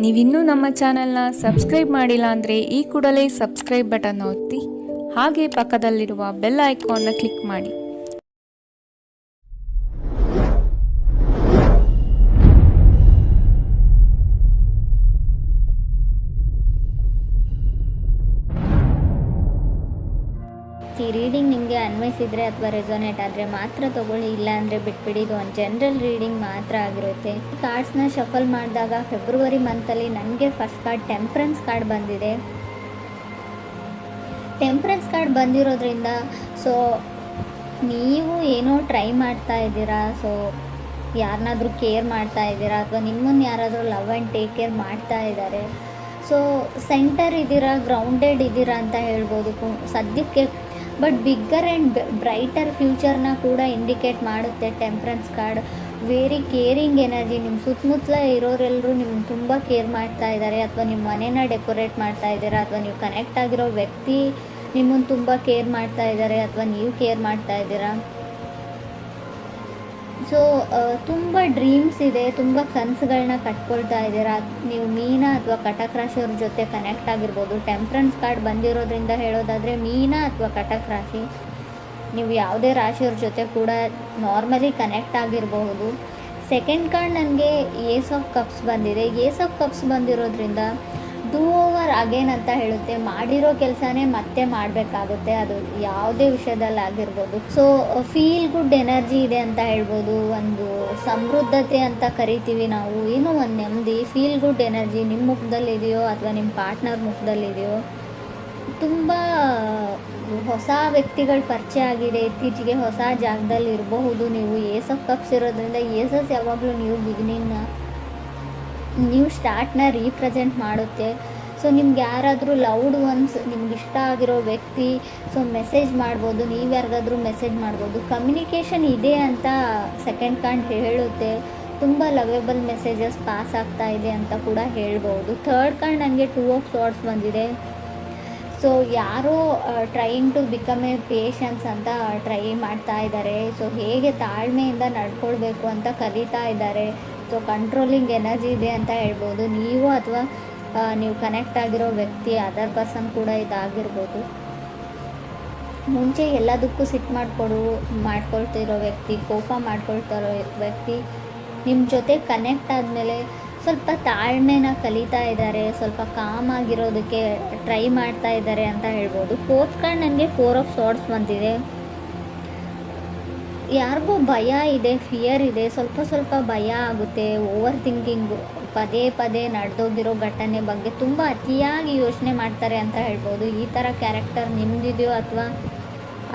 ನೀವಿನ್ನೂ ನಮ್ಮ ಚಾನೆಲ್ನ ಸಬ್ಸ್ಕ್ರೈಬ್ ಮಾಡಿಲ್ಲ ಅಂದರೆ ಈ ಕೂಡಲೇ ಸಬ್ಸ್ಕ್ರೈಬ್ ಬಟನ್ ಒತ್ತಿ ಹಾಗೆ ಪಕ್ಕದಲ್ಲಿರುವ ಬೆಲ್ ಐಕಾನ್ನ ಕ್ಲಿಕ್ ಮಾಡಿ. ಈ ರೀಡಿಂಗ್ ನಿಮಗೆ ಅನ್ವಯಿಸಿದರೆ ಅಥವಾ ರೆಸೊನೇಟ್ ಆದರೆ ಮಾತ್ರ ತೊಗೊಳ್ಳಿ, ಇಲ್ಲ ಅಂದರೆ ಬಿಟ್ಬಿಡಿ. ಇದು ಒಂದು ಜನರಲ್ ರೀಡಿಂಗ್ ಮಾತ್ರ ಆಗಿರುತ್ತೆ. ಕಾರ್ಡ್ಸ್ನ ಶಫಲ್ ಮಾಡಿದಾಗ ಫೆಬ್ರವರಿ ಮಂತಲ್ಲಿ ನನಗೆ ಫಸ್ಟ್ ಕಾರ್ಡ್ ಟೆಂಪ್ರೆನ್ಸ್ ಕಾರ್ಡ್ ಬಂದಿದೆ. ಟೆಂಪ್ರೆನ್ಸ್ ಕಾರ್ಡ್ ಬಂದಿರೋದ್ರಿಂದ ಸೊ ನೀವು ಏನೋ ಟ್ರೈ ಮಾಡ್ತಾ ಇದ್ದೀರಾ, ಸೊ ಯಾರನ್ನಾದ್ರೂ ಕೇರ್ ಮಾಡ್ತಾ ಇದ್ದೀರಾ ಅಥವಾ ನಿಮ್ಮನ್ನು ಯಾರಾದರೂ ಲವ್ ಆ್ಯಂಡ್ ಟೇಕ್ ಕೇರ್ ಮಾಡ್ತಾ ಇದ್ದಾರೆ. ಸೊ ಸೆಂಟರ್ ಇದ್ದೀರಾ, ಗ್ರೌಂಡೆಡ್ ಇದ್ದೀರಾ ಅಂತ ಹೇಳ್ಬೋದು ಸದ್ಯಕ್ಕೆ. ಬಟ್ ಬಿಗ್ಗರ್ ಆ್ಯಂಡ್ ಬ್ರೈಟರ್ ಫ್ಯೂಚರ್ನ ಕೂಡ ಇಂಡಿಕೇಟ್ ಮಾಡುತ್ತೆ temperance card. Very caring energy. ನಿಮ್ಮ ಸುತ್ತಮುತ್ತಲ ಇರೋರೆಲ್ಲರೂ ನಿಮ್ಗೆ ತುಂಬ ಕೇರ್ ಮಾಡ್ತಾ ಇದ್ದಾರೆ, ಅಥವಾ ನಿಮ್ಮ ಮನೇನ ಡೆಕೋರೇಟ್ ಮಾಡ್ತಾ ಇದ್ದೀರಾ, ಅಥವಾ ನೀವು ಕನೆಕ್ಟ್ ಆಗಿರೋ ವ್ಯಕ್ತಿ ನಿಮ್ಮನ್ನು ತುಂಬ ಕೇರ್ ಮಾಡ್ತಾ ಇದ್ದಾರೆ, ಅಥವಾ ನೀವು ಕೇರ್ ಮಾಡ್ತಾ ಇದ್ದೀರಾ. ಸೊ ತುಂಬ ಡ್ರೀಮ್ಸ್ ಇದೆ, ತುಂಬ ಕನಸುಗಳನ್ನ ಕಟ್ಕೊಳ್ತಾ ಇದ್ದೀರಾ. ನೀವು ಮೀನ ಅಥವಾ ಕಟಕ್ ರಾಶಿಯವ್ರ ಜೊತೆ ಕನೆಕ್ಟ್ ಆಗಿರ್ಬೋದು. ಟೆಂಪ್ರೆನ್ಸ್ ಕಾರ್ಡ್ ಬಂದಿರೋದ್ರಿಂದ ಹೇಳೋದಾದರೆ ಮೀನ ಅಥವಾ ಕಟಕ್ ರಾಶಿ, ನೀವು ಯಾವುದೇ ರಾಶಿಯವ್ರ ಜೊತೆ ಕೂಡ ನಾರ್ಮಲಿ ಕನೆಕ್ಟ್ ಆಗಿರಬಹುದು. ಸೆಕೆಂಡ್ ಕಾರ್ಡ್ ನನಗೆ ಏಸ್ ಆಫ್ ಕಪ್ಸ್ ಬಂದಿದೆ. ಏಸ್ ಆಫ್ ಕಪ್ಸ್ ಬಂದಿರೋದ್ರಿಂದ ಡೂ ಓವರ್ ಅಗೇನ್ ಅಂತ ಹೇಳುತ್ತೆ. ಮಾಡಿರೋ ಕೆಲಸನೇ ಮತ್ತೆ ಮಾಡಬೇಕಾಗುತ್ತೆ, ಅದು ಯಾವುದೇ ವಿಷಯದಲ್ಲಿ ಆಗಿರ್ಬೋದು. ಸೊ ಫೀಲ್ ಗುಡ್ ಎನರ್ಜಿ ಇದೆ ಅಂತ ಹೇಳ್ಬೋದು. ಒಂದು ಸಮೃದ್ಧತೆ ಅಂತ ಕರಿತೀವಿ ನಾವು, ಏನೋ ಒಂದು ನೆಮ್ಮದಿ, ಫೀಲ್ ಗುಡ್ ಎನರ್ಜಿ ನಿಮ್ಮ ಮುಖದಲ್ಲಿದೆಯೋ ಅಥವಾ ನಿಮ್ಮ ಪಾರ್ಟ್ನರ್ ಮುಖದಲ್ಲಿದೆಯೋ. ತುಂಬ ಹೊಸ ವ್ಯಕ್ತಿಗಳ ಪರಿಚಯ ಆಗಿದೆ ಇತ್ತೀಚೆಗೆ, ಹೊಸ ಜಾಗದಲ್ಲಿ ಇರಬಹುದು ನೀವು. ಏಸ್ ಆಫ್ ಕಪ್ಸ್ ಇರೋದ್ರಿಂದ ಏಸಸ್ ಯಾವಾಗಲೂ ನ್ಯೂ ಸ್ಟಾರ್ಟ್ನ ರೀಪ್ರೆಸೆಂಟ್ ಮಾಡುತ್ತೆ. ಸೊ ನಿಮ್ಗೆ ಯಾರಾದರೂ ಲವ್ಡ್ ಒನ್ಸ್, ನಿಮ್ಗೆ ಇಷ್ಟ ಆಗಿರೋ ವ್ಯಕ್ತಿ ಸೊ ಮೆಸೇಜ್ ಮಾಡ್ಬೋದು, ನೀವು ಯಾರಿಗಾದ್ರೂ ಮೆಸೇಜ್ ಮಾಡ್ಬೋದು. ಕಮ್ಯುನಿಕೇಷನ್ ಇದೆ ಅಂತ ಸೆಕೆಂಡ್ ಕಾರ್ಡ್ ಹೇಳುತ್ತೆ. ತುಂಬ ಲವೇಬಲ್ ಮೆಸೇಜಸ್ ಪಾಸ್ ಆಗ್ತಾ ಇದೆ ಅಂತ ಕೂಡ ಹೇಳ್ಬೋದು. ಥರ್ಡ್ ಕಾರ್ಡ್ ನನಗೆ ಟೂ ಆಫ್ ಸಾರ್ಡ್ಸ್ ಬಂದಿದೆ. ಸೊ ಯಾರೋ trying to become a patience ಅಂತ ಟ್ರೈ ಮಾಡ್ತಾ ಇದ್ದಾರೆ. ಸೊ ಹೇಗೆ ತಾಳ್ಮೆಯಿಂದ ನಡ್ಕೊಳ್ಬೇಕು ಅಂತ ಕಲಿತಾ ಇದ್ದಾರೆ. ಸೊ ಕಂಟ್ರೋಲಿಂಗ್ ಎನರ್ಜಿ ಇದೆ ಅಂತ ಹೇಳ್ಬೋದು. ನೀವು ಅಥವಾ ನೀವು ಕನೆಕ್ಟ್ ಆಗಿರೋ ವ್ಯಕ್ತಿ, ಅದರ್ ಪರ್ಸನ್ ಕೂಡ ಇದಾಗಿರ್ಬೋದು. ಮುಂಚೆ ಎಲ್ಲದಕ್ಕೂ ಸಿಟ್ಟು ಮಾಡ್ಕೊಳ್ತಿರೋ ವ್ಯಕ್ತಿ, ಕೋಪ ಮಾಡ್ಕೊಳ್ತಿರೋ ವ್ಯಕ್ತಿ ನಿಮ್ಮ ಜೊತೆ ಕನೆಕ್ಟ್ ಆದಮೇಲೆ ಸ್ವಲ್ಪ ತಾಳ್ಮೆನ ಕಲಿತಾ ಇದ್ದಾರೆ, ಸ್ವಲ್ಪ ಕಾಮ್ ಆಗಿರೋದಕ್ಕೆ ಟ್ರೈ ಮಾಡ್ತಾ ಇದ್ದಾರೆ ಅಂತ ಹೇಳ್ಬೋದು. ಫೋರ್ತ್ ಕಾರ್ಡ್ ನನಗೆ ಫೋರ್ ಆಫ್ ಸಾರ್ಡ್ಸ್ ಬಂದಿದೆ. ಯಾರಿಗೋ ಭಯ ಇದೆ, ಫಿಯರ್ ಇದೆ, ಸ್ವಲ್ಪ ಭಯ ಆಗುತ್ತೆ. ಓವರ್ ಥಿಂಕಿಂಗು, ಪದೇ ಪದೇ ನಡೆದೋಗಿರೋ ಘಟನೆ ಬಗ್ಗೆ ತುಂಬ ಅತಿಯಾಗಿ ಯೋಚನೆ ಮಾಡ್ತಾರೆ ಅಂತ ಹೇಳ್ಬೋದು. ಈ ಥರ ಕ್ಯಾರೆಕ್ಟರ್ ನಿಮ್ದಿದೆಯೋ ಅಥವಾ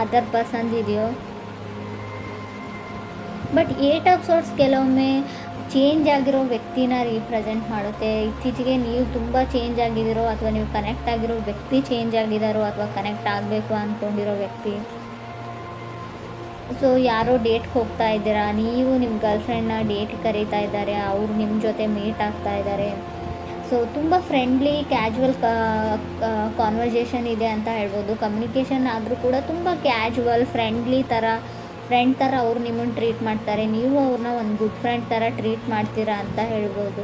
ಅದರ್ ಪರ್ಸನ್ಸ್ ಇದೆಯೋ. ಬಟ್ ಏಟ್ ಆಫ್ ಸಾರ್ಟ್ಸ್ ಕೆಲವೊಮ್ಮೆ ಚೇಂಜ್ ಆಗಿರೋ ವ್ಯಕ್ತಿನ ರೀಪ್ರೆಸೆಂಟ್ ಮಾಡುತ್ತೆ. ಇತ್ತೀಚೆಗೆ ನೀವು ತುಂಬ ಚೇಂಜ್ ಆಗಿದ್ದೀರೋ ಅಥವಾ ನೀವು ಕನೆಕ್ಟ್ ಆಗಿರೋ ವ್ಯಕ್ತಿ ಚೇಂಜ್ ಆಗಿದ್ದಾರೋ ಅಥವಾ ಕನೆಕ್ಟ್ ಆಗಬೇಕು ಅಂದ್ಕೊಂಡಿರೋ ವ್ಯಕ್ತಿ. ಸೊ ಯಾರೋ ಡೇಟ್ಗೆ ಹೋಗ್ತಾ ಇದ್ದೀರಾ, ನೀವು ನಿಮ್ಮ ಗರ್ಲ್ಫ್ರೆಂಡ್ನ ಡೇಟ್ಗೆ ಕರೀತಾ ಇದ್ದಾರೆ, ಅವರು ನಿಮ್ಮ ಜೊತೆ ಮೀಟ್ ಆಗ್ತಾ ಇದ್ದಾರೆ. ಸೊ ತುಂಬ ಫ್ರೆಂಡ್ಲಿ ಕ್ಯಾಜುವಲ್ ಕಾನ್ವರ್ಸೇಷನ್ ಇದೆ ಅಂತ ಹೇಳ್ಬೋದು. ಕಮ್ಯುನಿಕೇಷನ್ ಆದರೂ ಕೂಡ ತುಂಬ ಕ್ಯಾಜುವಲ್ ಫ್ರೆಂಡ್ ಥರ ಅವ್ರು ನಿಮ್ಮನ್ನು ಟ್ರೀಟ್ ಮಾಡ್ತಾರೆ, ನೀವು ಅವ್ರನ್ನ ಒಂದು ಗುಡ್ ಫ್ರೆಂಡ್ ಥರ ಟ್ರೀಟ್ ಮಾಡ್ತೀರಾ ಅಂತ ಹೇಳ್ಬೋದು.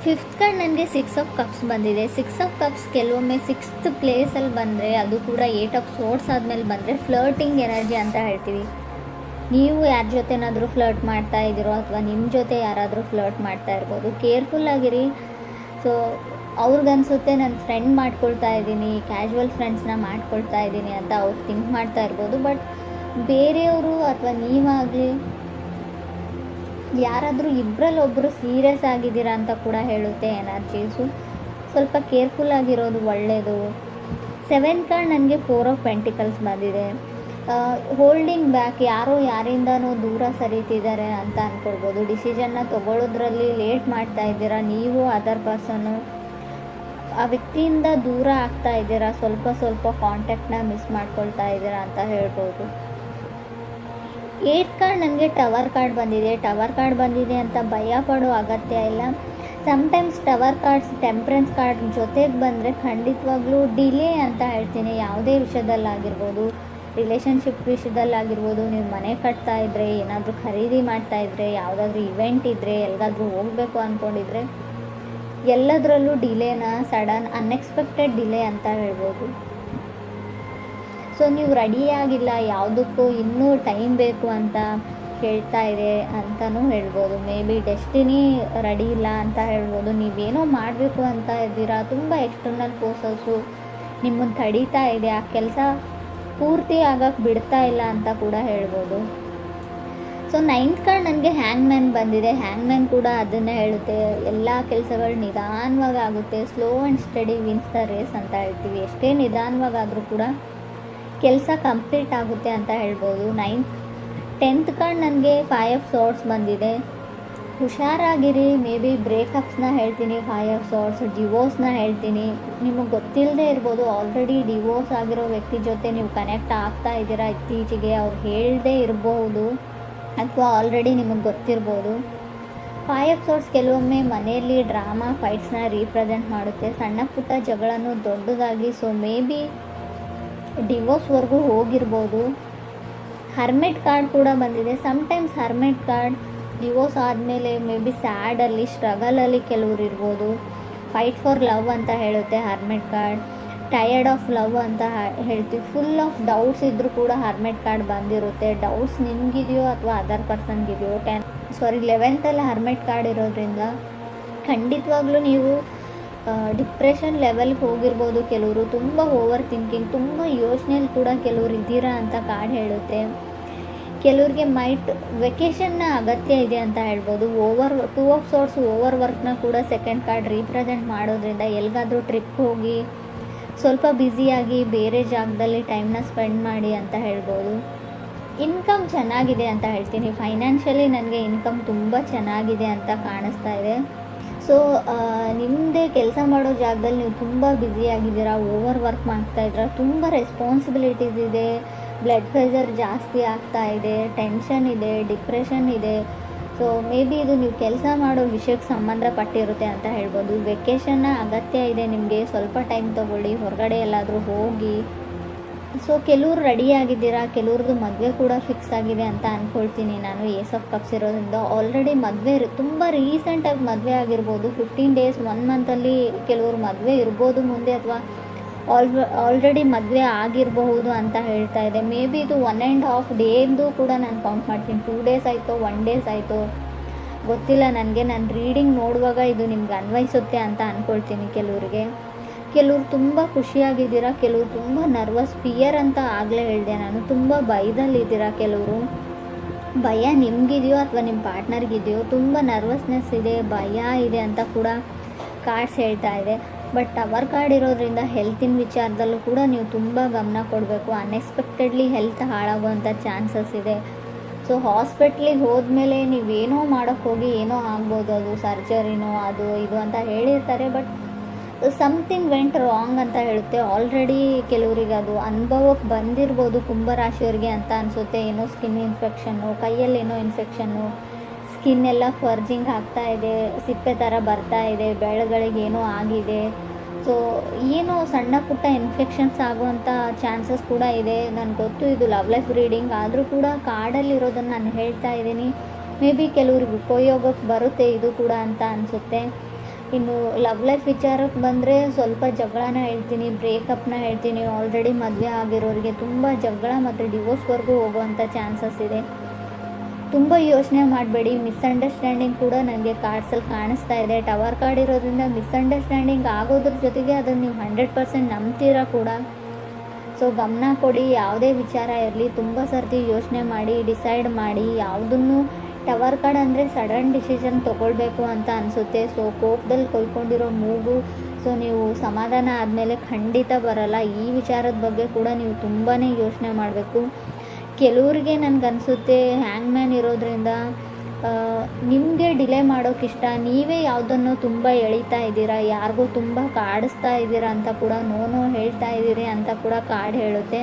ಫಿಫ್ತ್ ಕಾರ್ಡ್ ನನಗೆ ಸಿಕ್ಸ್ ಆಫ್ ಕಪ್ಸ್ ಬಂದಿದೆ. ಸಿಕ್ಸ್ ಆಫ್ ಕಪ್ಸ್ ಕೆಲವೊಮ್ಮೆ ಸಿಕ್ಸ್ತ್ ಪ್ಲೇಸಲ್ಲಿ ಬಂದರೆ, ಅದು ಕೂಡ ಏಟ್ ಆಫ್ ಸೋರ್ಟ್ಸ್ ಆದಮೇಲೆ ಬಂದರೆ ಫ್ಲರ್ಟಿಂಗ್ ಎನರ್ಜಿ ಅಂತ ಹೇಳ್ತೀವಿ. ನೀವು ಯಾರ ಜೊತೆನಾದರೂ ಫ್ಲರ್ಟ್ ಮಾಡ್ತಾ ಇದ್ದೀರೋ ಅಥವಾ ನಿಮ್ಮ ಜೊತೆ ಯಾರಾದರೂ ಫ್ಲರ್ಟ್ ಮಾಡ್ತಾ ಇರ್ಬೋದು. ಕೇರ್ಫುಲ್ಲಾಗಿರಿ. ಸೊ ಅವ್ರಿಗನ್ಸುತ್ತೆ ನಾನು ಫ್ರೆಂಡ್ ಮಾಡ್ಕೊಳ್ತಾ ಇದ್ದೀನಿ, ಕ್ಯಾಶುವಲ್ ಫ್ರೆಂಡ್ಸ್ನ ಮಾಡ್ಕೊಳ್ತಾ ಇದ್ದೀನಿ ಅಂತ ಅವ್ರು ಥಿಂಕ್ ಮಾಡ್ತಾ ಇರ್ಬೋದು. ಬಟ್ ಬೇರೆಯವರು ಅಥವಾ ನೀವಾಗಲಿ ಯಾರಾದರೂ ಇಬ್ಬರಲ್ಲೊಬ್ಬರು ಸೀರಿಯಸ್ ಆಗಿದ್ದೀರಾ ಅಂತ ಕೂಡ ಹೇಳುತ್ತೆ ಎನರ್ಜೀಸು. ಸ್ವಲ್ಪ ಕೇರ್ಫುಲ್ಲಾಗಿರೋದು ಒಳ್ಳೆಯದು. ಸೆವೆಂತ್ ಕಾರ್ಡ್ ನನಗೆ ಫೋರ್ ಆಫ್ ಪೆಂಟಿಕಲ್ಸ್ ಬಂದಿದೆ. ಹೋಲ್ಡಿಂಗ್ ಬ್ಯಾಕ್, ಯಾರೋ ಯಾರಿಂದನೂ ದೂರ ಸರಿತಿದ್ದಾರೆ ಅಂತ ಅಂದ್ಕೊಳ್ಬೋದು. ಡಿಸಿಷನ್ನ ತೊಗೊಳ್ಳೋದ್ರಲ್ಲಿ ಲೇಟ್ ಮಾಡ್ತಾ ಇದ್ದೀರಾ, ನೀವು ಅದರ್ ಪರ್ಸನ್ನು ಆ ವ್ಯಕ್ತಿಯಿಂದ ದೂರ ಆಗ್ತಾ ಇದ್ದೀರಾ, ಸ್ವಲ್ಪ ಕಾಂಟ್ಯಾಕ್ಟ್ನ ಮಿಸ್ ಮಾಡ್ಕೊಳ್ತಾ ಇದ್ದೀರಾ ಅಂತ ಹೇಳ್ಬೋದು. ಏಟ್ ಕಾರ್ಡ್ ನನಗೆ ಟವರ್ ಕಾರ್ಡ್ ಬಂದಿದೆ. ಟವರ್ ಕಾರ್ಡ್ ಬಂದಿದೆ ಅಂತ ಭಯ ಪಡೋ ಅಗತ್ಯ ಇಲ್ಲ. Sometimes tower cards temperance card ಜೊತೆಗೆ ಬಂದರೆ ಖಂಡಿತವಾಗ್ಲೂ ಡಿಲೇ ಅಂತ ಹೇಳ್ತೀನಿ. ಯಾವುದೇ ವಿಷಯದಲ್ಲಾಗಿರ್ಬೋದು, ರಿಲೇಷನ್ಶಿಪ್ ವಿಷಯದಲ್ಲಾಗಿರ್ಬೋದು, ನೀವು ಮನೆ ಕಟ್ತಾ ಇದ್ದರೆ, ಏನಾದರೂ ಖರೀದಿ ಮಾಡ್ತಾ ಇದ್ದರೆ, ಯಾವುದಾದ್ರೂ ಇವೆಂಟ್ ಇದ್ದರೆ, ಎಲ್ಲಿಗಾದ್ರೂ ಹೋಗಬೇಕು ಅಂದ್ಕೊಂಡಿದ್ರೆ ಎಲ್ಲದರಲ್ಲೂ ಡಿಲೇನ ಸಡನ್ ಅನ್ಎಕ್ಸ್ಪೆಕ್ಟೆಡ್ ಡಿಲೇ ಅಂತ ಹೇಳ್ಬೋದು. ಸೊ ನೀವು ರೆಡಿಯಾಗಿಲ್ಲ, ಯಾವುದಕ್ಕೂ ಇನ್ನೂ ಟೈಮ್ ಬೇಕು ಅಂತ ಹೇಳ್ತಾ ಇದೆ ಅಂತಲೂ ಹೇಳ್ಬೋದು. ಮೇ ಬಿ ಡೆಸ್ಟಿನಿ ರೆಡಿ ಇಲ್ಲ ಅಂತ ಹೇಳ್ಬೋದು. ನೀವೇನೋ ಮಾಡಬೇಕು ಅಂತ ಇದ್ದೀರಾ, ತುಂಬ ಎಕ್ಸ್ಟರ್ನಲ್ ಫೋರ್ಸಸ್ಸು ನಿಮ್ಮನ್ನು ತಡೀತಾ ಇದೆ, ಆ ಕೆಲಸ ಪೂರ್ತಿ ಆಗಕ್ಕೆ ಬಿಡ್ತಾ ಇಲ್ಲ ಅಂತ ಕೂಡ ಹೇಳ್ಬೋದು. ಸೊ 9th ಕಾರ್ಡ್ ನನಗೆ ಹ್ಯಾಂಗ್ಮ್ಯಾನ್ ಬಂದಿದೆ. ಹ್ಯಾಂಗ್ಮ್ಯಾನ್ ಕೂಡ ಅದನ್ನೇ ಹೇಳುತ್ತೆ, ಎಲ್ಲ ಕೆಲಸಗಳು ನಿಧಾನವಾಗಿ ಆಗುತ್ತೆ, slow and steady wins the race ಅಂತ ಹೇಳ್ತೀವಿ. ಎಷ್ಟೇ ನಿಧಾನವಾಗಾದರೂ ಕೂಡ ಕೆಲಸ ಕಂಪ್ಲೀಟ್ ಆಗುತ್ತೆ ಅಂತ ಹೇಳ್ಬೋದು. 10th ಕಾರ್ಡ್ ನನಗೆ 5 ಆಫ್ ಸಾರ್ಟ್ಸ್ ಬಂದಿದೆ. ಹುಷಾರಾಗಿರಿ, ಮೇ ಬಿ ಬ್ರೇಕಪ್ಸ್ನ ಹೇಳ್ತೀನಿ, 5 ಆಫ್ ಸಾರ್ಟ್ಸ್, ಡಿವೋರ್ಸ್ನ ಹೇಳ್ತೀನಿ. ನಿಮಗೆ ಗೊತ್ತಿಲ್ಲದೆ ಇರ್ಬೋದು, ಆಲ್ರೆಡಿ ಡಿವೋರ್ಸ್ ಆಗಿರೋ ವ್ಯಕ್ತಿ ಜೊತೆ ನೀವು ಕನೆಕ್ಟ್ ಆಗ್ತಾ ಇದ್ದೀರಾ ಇತ್ತೀಚೆಗೆ, ಅವ್ರು ಹೇಳದೇ ಇರಬಹುದು ಅಥವಾ ಆಲ್ರೆಡಿ ನಿಮಗೆ ಗೊತ್ತಿರ್ಬೋದು. 5 ಆಫ್ ಸಾರ್ಟ್ಸ್ ಕೆಲವೊಮ್ಮೆ ಮನೆಯಲ್ಲಿ ಡ್ರಾಮಾ ಫೈಟ್ಸ್ನ ರೀಪ್ರೆಸೆಂಟ್ ಮಾಡುತ್ತೆ, ಸಣ್ಣ ಪುಟ್ಟ ಜಗಳನೂ ದೊಡ್ಡದಾಗಿ. ಸೊ ಮೇ ಬಿ ಡಿವೋರ್ಸ್ವರೆಗೂ ಹೋಗಿರ್ಬೋದು. ಹರ್ಮೆಟ್ ಕಾರ್ಡ್ ಕೂಡ ಬಂದಿದೆ. ಸಮ್ಟೈಮ್ಸ್ ಹರ್ಮೆಟ್ ಕಾರ್ಡ್ ಡಿವೋರ್ಸ್ ಆದಮೇಲೆ ಮೇ ಬಿ ಸ್ಯಾಡಲ್ಲಿ, ಸ್ಟ್ರಗಲಲ್ಲಿ ಕೆಲವ್ರು ಇರ್ಬೋದು. ಫೈಟ್ ಫಾರ್ ಲವ್ ಅಂತ ಹೇಳುತ್ತೆ ಹರ್ಮೆಟ್ ಕಾರ್ಡ್. ಟಯರ್ಡ್ ಆಫ್ ಲವ್ ಅಂತ ಹೇಳ್ತೀವಿ. ಫುಲ್ ಆಫ್ ಡೌಟ್ಸ್ ಇದ್ದರೂ ಕೂಡ ಹರ್ಮೆಟ್ ಕಾರ್ಡ್ ಬಂದಿರುತ್ತೆ. ಡೌಟ್ಸ್ ನಿಮಗಿದೆಯೋ ಅಥವಾ ಅದರ್ ಪರ್ಸನ್ಗಿದೆಯೋ. 11th ಹರ್ಮೆಟ್ ಕಾರ್ಡ್ ಇರೋದ್ರಿಂದ ಖಂಡಿತವಾಗ್ಲೂ ನೀವು ಡಿಪ್ರೆಷನ್ ಲೆವೆಲ್ಗೆ ಹೋಗಿರ್ಬೋದು. ಕೆಲವರು ತುಂಬ ಓವರ್ ಥಿಂಕಿಂಗ್, ತುಂಬ ಯೋಚನೆಯಲ್ಲಿ ಕೂಡ ಕೆಲವರು ಇದ್ದೀರಾ ಅಂತ ಕಾರ್ಡ್ ಹೇಳುತ್ತೆ. ಕೆಲವ್ರಿಗೆ ವೆಕೇಷನ್ನ ಅಗತ್ಯ ಇದೆ ಅಂತ ಹೇಳ್ಬೋದು. 2 ಆಫ್ ಸಾರ್ಟ್ಸ್ ಓವರ್ ವರ್ಕ್ನ ಕೂಡ ಸೆಕೆಂಡ್ ಕಾರ್ಡ್ ರೀಪ್ರೆಸೆಂಟ್ ಮಾಡೋದ್ರಿಂದ ಎಲ್ಲಿಗಾದರೂ ಟ್ರಿಪ್ ಹೋಗಿ ಸ್ವಲ್ಪ ಬ್ಯುಸಿಯಾಗಿ ಬೇರೆ ಜಾಗದಲ್ಲಿ ಟೈಮ್ನ ಸ್ಪೆಂಡ್ ಮಾಡಿ ಅಂತ ಹೇಳ್ಬೋದು. ಇನ್ಕಮ್ ಚೆನ್ನಾಗಿದೆ ಅಂತ ಹೇಳ್ತೀನಿ. ಫೈನಾನ್ಷಿಯಲಿ ನನಗೆ ಇನ್ಕಮ್ ತುಂಬ ಚೆನ್ನಾಗಿದೆ ಅಂತ ಕಾಣಿಸ್ತಾ ಇದೆ. ಸೊ ನಿಮ್ಮದೇ ಕೆಲಸ ಮಾಡೋ ಜಾಗದಲ್ಲಿ ನೀವು ತುಂಬ ಬ್ಯುಸಿಯಾಗಿದ್ದೀರಾ, ಓವರ್ ವರ್ಕ್ ಮಾಡ್ತಾಯಿದ್ದೀರಾ, ತುಂಬ ರೆಸ್ಪಾನ್ಸಿಬಿಲಿಟೀಸ್ ಇದೆ, ಬ್ಲಡ್ ಪ್ರೆಷರ್ ಜಾಸ್ತಿ ಆಗ್ತಾ ಇದೆ, ಟೆನ್ಷನ್ ಇದೆ, ಡಿಪ್ರೆಷನ್ ಇದೆ. ಸೊ ಮೇ ಬಿ ಇದು ನೀವು ಕೆಲಸ ಮಾಡೋ ವಿಷಯಕ್ಕೆ ಸಂಬಂಧಪಟ್ಟಿರುತ್ತೆ ಅಂತ ಹೇಳ್ಬೋದು. ವೆಕೇಷನ್ನ ಅಗತ್ಯ ಇದೆ ನಿಮಗೆ, ಸ್ವಲ್ಪ ಟೈಮ್ ತೊಗೊಳ್ಳಿ, ಹೊರಗಡೆ ಎಲ್ಲಾದರೂ ಹೋಗಿ. ಸೊ ಕೆಲವ್ರು ರೆಡಿಯಾಗಿದ್ದೀರಾ, ಕೆಲವ್ರದ್ದು ಮದುವೆ ಕೂಡ ಫಿಕ್ಸ್ ಆಗಿದೆ ಅಂತ ಅಂದ್ಕೊಳ್ತೀನಿ ನಾನು. ಏಸ್ ಆಫ್ ಕಪ್ಸ್ ಇರೋದ್ರಿಂದ ಆಲ್ರೆಡಿ ಮದುವೆ ತುಂಬ ರೀಸೆಂಟಾಗಿ ಮದುವೆ ಆಗಿರ್ಬೋದು. 15 days 1 ಮಂತಲ್ಲಿ ಕೆಲವ್ರು ಮದುವೆ ಇರ್ಬೋದು ಮುಂದೆ, ಅಥವಾ ಆಲ್ರೆಡಿ ಮದುವೆ ಆಗಿರಬಹುದು ಅಂತ ಹೇಳ್ತಾ ಇದೆ. ಮೇ ಬಿ ಇದು 1.5 ಡೇದು ಕೂಡ ನಾನು ಕೌಂಟ್ ಮಾಡ್ತೀನಿ. 2 days ಆಯಿತು, 1 days ಆಯಿತು, ಗೊತ್ತಿಲ್ಲ ನನಗೆ. ನಾನು ರೀಡಿಂಗ್ ನೋಡುವಾಗ ಇದು ನಿಮ್ಗೆ ಅನ್ವಯಿಸುತ್ತೆ ಅಂತ ಅಂದ್ಕೊಳ್ತೀನಿ. ಕೆಲವ್ರು ತುಂಬ ಖುಷಿಯಾಗಿದ್ದೀರಾ, ಕೆಲವರು ತುಂಬ ನರ್ವಸ್, ಫಿಯರ್ ಅಂತ ಆಗಲೇ ಹೇಳಿದೆ ನಾನು. ತುಂಬ ಭಯದಲ್ಲಿದ್ದೀರಾ. ಕೆಲವರು ಭಯ ನಿಮಗಿದೆಯೋ ಅಥವಾ ನಿಮ್ಮ ಪಾರ್ಟ್ನರ್ಗಿದೆಯೋ, ತುಂಬ ನರ್ವಸ್ನೆಸ್ ಇದೆ, ಭಯ ಇದೆ ಅಂತ ಕೂಡ ಕಾರ್ಡ್ಸ್ ಹೇಳ್ತಾ ಇದೆ. ಬಟ್ ಟವರ್ ಕಾರ್ಡ್ ಇರೋದ್ರಿಂದ ಹೆಲ್ತಿನ ವಿಚಾರದಲ್ಲೂ ಕೂಡ ನೀವು ತುಂಬ ಗಮನ ಕೊಡಬೇಕು. ಅನ್ಎಕ್ಸ್ಪೆಕ್ಟೆಡ್ಲಿ ಹೆಲ್ತ್ ಹಾಳಾಗುವಂಥ ಚಾನ್ಸಸ್ ಇದೆ. ಸೊ ಹಾಸ್ಪಿಟ್ಲಿಗೆ ಹೋದ್ಮೇಲೆ ನೀವೇನೋ ಮಾಡೋಕ್ಕೆ ಹೋಗಿ ಏನೋ ಆಗ್ಬೋದು, ಅದು ಸರ್ಜರಿನೋ ಅದು ಇದು ಅಂತ ಹೇಳಿರ್ತಾರೆ. ಬಟ್ ಸಮಥಿಂಗ್ ವೆಂಟ್ ರಾಂಗ್ ಅಂತ ಹೇಳುತ್ತೆ. ಆಲ್ರೆಡಿ ಕೆಲವರಿಗೆ ಅದು ಅನುಭವಕ್ಕೆ ಬಂದಿರ್ಬೋದು ಕುಂಭರಾಶಿಯವರಿಗೆ ಅಂತ ಅನಿಸುತ್ತೆ. ಏನೋ ಸ್ಕಿನ್ ಇನ್ಫೆಕ್ಷನ್ನು, ಕೈಯಲ್ಲೇನೋ ಇನ್ಫೆಕ್ಷನ್ನು, ಸ್ಕಿನ್ ಎಲ್ಲ ಫರ್ಜಿಂಗ್ ಆಗ್ತಾ ಇದೆ, ಸಿಪ್ಪೆ ಥರ ಬರ್ತಾ ಇದೆ, ಬೆಳಗಳಿಗೆ ಏನೋ ಆಗಿದೆ. ಸೊ ಏನೋ ಸಣ್ಣ ಪುಟ್ಟ ಇನ್ಫೆಕ್ಷನ್ಸ್ ಆಗುವಂಥ ಚಾನ್ಸಸ್ ಕೂಡ ಇದೆ. ನನಗೆ ಗೊತ್ತು ಇದು ಲವ್ ಲೈಫ್ ರೀಡಿಂಗ್, ಆದರೂ ಕೂಡ ಕಾರ್ಡಲ್ಲಿರೋದನ್ನು ನಾನು ಹೇಳ್ತಾ ಇದ್ದೀನಿ. ಮೇ ಬಿ ಕೆಲವ್ರಿಗೆ ಉಪಯೋಗಕ್ಕೆ ಬರುತ್ತೆ ಇದು ಕೂಡ ಅಂತ ಅನಿಸುತ್ತೆ. ಇನ್ನು ಲವ್ ಲೈಫ್ ವಿಚಾರಕ್ಕೆ ಬಂದರೆ ಸ್ವಲ್ಪ ಜಗಳನ ಹೇಳ್ತೀನಿ, ಬ್ರೇಕಪ್ನ ಹೇಳ್ತೀನಿ. ಆಲ್ರೆಡಿ ಮದುವೆ ಆಗಿರೋರಿಗೆ ತುಂಬ ಜಗಳ ಮತ್ತು ಡಿವೋರ್ಸ್ವರೆಗೂ ಹೋಗುವಂಥ ಚಾನ್ಸಸ್ ಇದೆ. ತುಂಬ ಯೋಚನೆ ಮಾಡಬೇಡಿ. ಮಿಸ್ಅಂಡರ್ಸ್ಟ್ಯಾಂಡಿಂಗ್ ಕೂಡ ನನಗೆ ಕಾರ್ಡ್ಸಲ್ಲಿ ಕಾಣಿಸ್ತಾ ಇದೆ. ಟವರ್ ಕಾರ್ಡ್ ಇರೋದ್ರಿಂದ ಮಿಸ್ಅಂಡರ್ಸ್ಟ್ಯಾಂಡಿಂಗ್ ಆಗೋದ್ರ ಜೊತೆಗೆ ಅದನ್ನು ನೀವು 100% ನಂಬ್ತೀರಾ ಕೂಡ. ಸೊ ಗಮನ ಕೊಡಿ. ಯಾವುದೇ ವಿಚಾರ ಇರಲಿ ತುಂಬ ಸರ್ತಿ ಯೋಚನೆ ಮಾಡಿ ಡಿಸೈಡ್ ಮಾಡಿ. ಯಾವುದನ್ನು ಟವರ್ ಕಾರ್ಡ್ ಅಂದರೆ ಸಡನ್ ಡಿಸಿಷನ್ ತೊಗೊಳ್ಬೇಕು ಅಂತ ಅನಿಸುತ್ತೆ. ಸೊ ಕೋಪದಲ್ಲಿ ಕೊಯ್ಕೊಂಡಿರೋ ಮೂಗು, ಸೊ ನೀವು ಸಮಾಧಾನ ಆದಮೇಲೆ ಖಂಡಿತ ಬರಲ್ಲ. ಈ ವಿಚಾರದ ಬಗ್ಗೆ ಕೂಡ ನೀವು ತುಂಬಾ ಯೋಚನೆ ಮಾಡಬೇಕು. ಕೆಲವ್ರಿಗೆ ನನಗನ್ಸುತ್ತೆ ಹ್ಯಾಂಗ್ಮ್ಯಾನ್ ಇರೋದ್ರಿಂದ ನಿಮಗೆ ಡಿಲೇ ಮಾಡೋಕ್ಕಿಷ್ಟ, ನೀವೇ ಯಾವುದನ್ನು ತುಂಬ ಎಳಿತಾ ಇದ್ದೀರಾ, ಯಾರಿಗೂ ತುಂಬ ಕಾಡಿಸ್ತಾ ಇದ್ದೀರಾ ಅಂತ ಕೂಡ, ನೋ ಹೇಳ್ತಾ ಇದ್ದೀರಿ ಅಂತ ಕೂಡ ಕಾರ್ಡ್ ಹೇಳುತ್ತೆ.